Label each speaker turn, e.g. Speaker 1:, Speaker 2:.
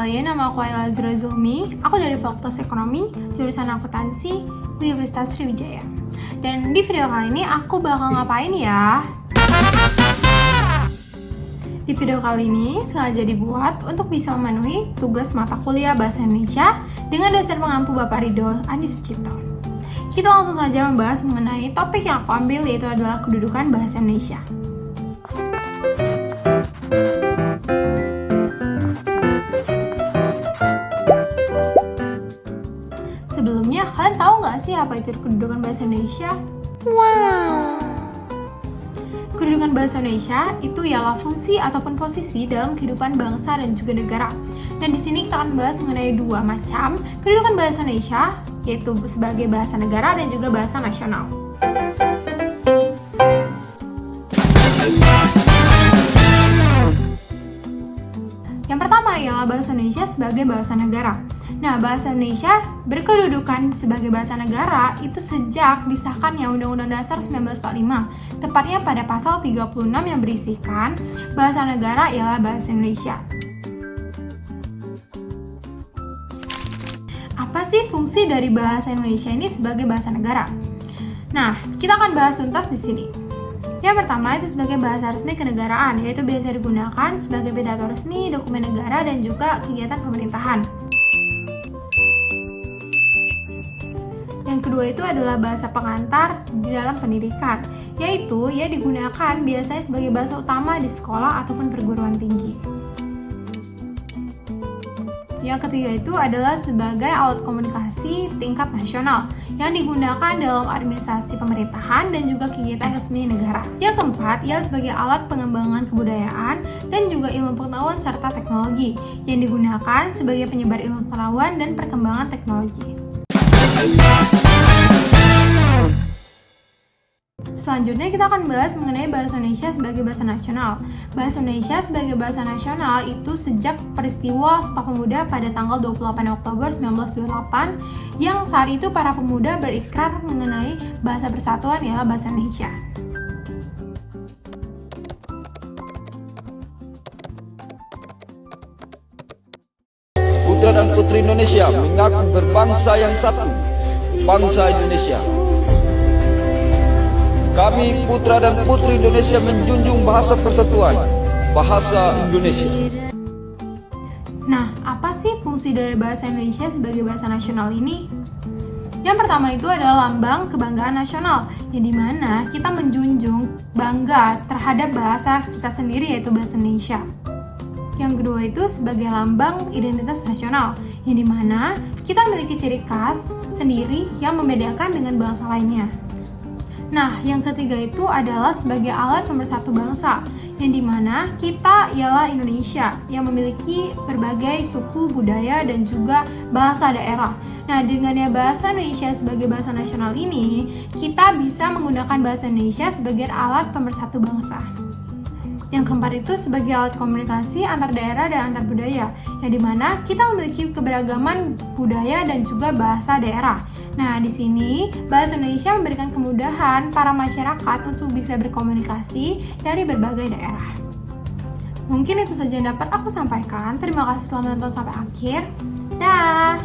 Speaker 1: kalian, nama aku Ayla Azra Zulmi. Aku dari Fakultas Ekonomi, jurusan Akuntansi, Universitas Sriwijaya. Dan di video kali ini aku bakal ngapain ya? Di video kali ini sengaja dibuat untuk bisa memenuhi tugas mata kuliah Bahasa Indonesia dengan dosen pengampu Bapak Ridho Andi Sucipto. Kita langsung saja membahas mengenai topik yang aku ambil, yaitu adalah kedudukan Bahasa Indonesia. Sebelumnya, kalian tahu nggak sih apa itu kedudukan Bahasa Indonesia? Wow! Kedudukan Bahasa Indonesia itu ialah fungsi ataupun posisi dalam kehidupan bangsa dan juga negara. Dan di sini kita akan membahas mengenai dua macam kedudukan Bahasa Indonesia, yaitu sebagai bahasa negara dan juga bahasa nasional. Yang pertama ialah Bahasa Indonesia sebagai bahasa negara. Nah, Bahasa Indonesia berkedudukan sebagai bahasa negara itu sejak disahkannya Undang-Undang Dasar 1945, tepatnya pada pasal 36 yang berisikan bahasa negara ialah Bahasa Indonesia. Apa sih fungsi dari bahasa Indonesia ini sebagai bahasa negara? Nah, kita akan bahas tuntas di sini. Yang pertama itu sebagai bahasa resmi kenegaraan, yaitu biasa digunakan sebagai pidato resmi, dokumen negara, dan juga kegiatan pemerintahan. Yang kedua itu adalah bahasa pengantar di dalam pendidikan, yaitu ia digunakan biasanya sebagai bahasa utama di sekolah ataupun perguruan tinggi. Yang ketiga itu adalah sebagai alat komunikasi tingkat nasional yang digunakan dalam administrasi pemerintahan dan juga kegiatan resmi negara. Yang keempat, ia sebagai alat pengembangan kebudayaan dan juga ilmu pengetahuan serta teknologi yang digunakan sebagai penyebar ilmu pengetahuan dan perkembangan teknologi. Selanjutnya kita akan bahas mengenai Bahasa Indonesia sebagai bahasa nasional. Bahasa Indonesia sebagai bahasa nasional itu sejak peristiwa Sumpah Pemuda pada tanggal 28 Oktober 1928 yang saat itu para pemuda berikrar mengenai bahasa persatuan ialah bahasa Indonesia.
Speaker 2: Putra dan putri Indonesia mengaku berbangsa yang satu, bangsa Indonesia. Kami putra dan putri Indonesia menjunjung bahasa persatuan, bahasa Indonesia.
Speaker 1: Nah, apa sih fungsi dari bahasa Indonesia sebagai bahasa nasional ini? Yang pertama itu adalah lambang kebanggaan nasional, yang dimana kita menjunjung bangga terhadap bahasa kita sendiri, yaitu bahasa Indonesia. Yang kedua itu sebagai lambang identitas nasional, yang dimana kita memiliki ciri khas sendiri yang membedakan dengan bangsa lainnya. Nah, yang ketiga itu adalah sebagai alat pemersatu bangsa, yang dimana kita ialah Indonesia yang memiliki berbagai suku, budaya, dan juga bahasa daerah. Nah, dengannya bahasa Indonesia sebagai bahasa nasional ini, kita bisa menggunakan bahasa Indonesia sebagai alat pemersatu bangsa. Yang keempat itu sebagai alat komunikasi antar daerah dan antar budaya, yang dimana kita memiliki keberagaman budaya dan juga bahasa daerah. Nah, di sini bahasa Indonesia memberikan kemudahan para masyarakat untuk bisa berkomunikasi dari berbagai daerah. Mungkin itu saja yang dapat aku sampaikan. Terima kasih telah menonton sampai akhir. Dah.